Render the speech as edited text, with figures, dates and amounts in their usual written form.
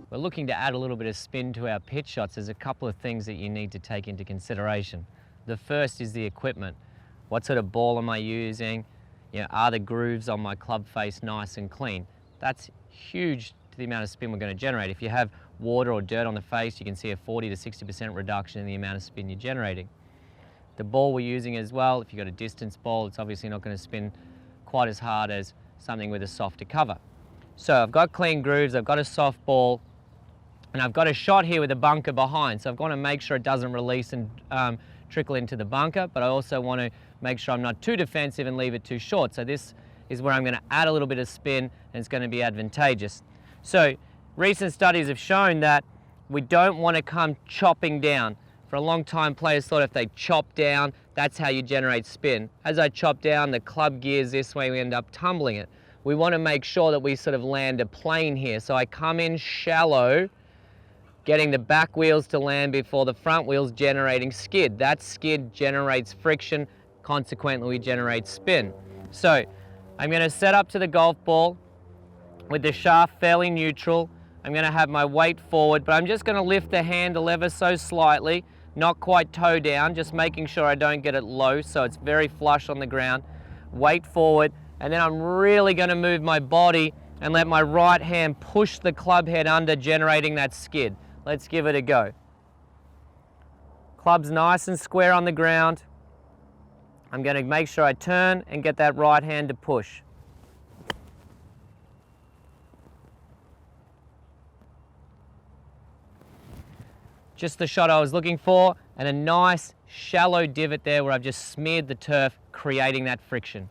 We're looking to add a little bit of spin to our pitch shots. There's a couple of things that you need to take into consideration. The first is the equipment. What sort of ball am I using? You know, are the grooves on my club face nice and clean? That's huge to the amount of spin we're going to generate. If you have water or dirt on the face, you can see a 40 to 60% reduction in the amount of spin you're generating. The ball we're using as well, if you've got a distance ball, it's obviously not going to spin quite as hard as something with a softer cover. So I've got clean grooves, I've got a soft ball, and I've got a shot here with a bunker behind, so I've got to make sure it doesn't release and trickle into the bunker, but I also want to make sure I'm not too defensive and leave it too short. So this is where I'm going to add a little bit of spin, and it's going to be advantageous. So recent studies have shown that we don't want to come chopping down. For a long time, players thought if they chop down, that's how you generate spin. As I chop down, the club gears this way, we end up tumbling it. We want to make sure that we sort of land a plane here. So I come in shallow, getting the back wheels to land before the front wheels, generating skid. That skid generates friction, consequently we generate spin. So I'm going to set up to the golf ball with the shaft fairly neutral. I'm going to have my weight forward, but I'm just going to lift the handle ever so slightly, not quite toe down, just making sure I don't get it low so it's very flush on the ground. Weight forward, and then I'm really going to move my body and let my right hand push the club head under, generating that skid. Let's give it a go. Club's nice and square on the ground. I'm going to make sure I turn and get that right hand to push. Just the shot I was looking for, and a nice shallow divot there where I've just smeared the turf, creating that friction.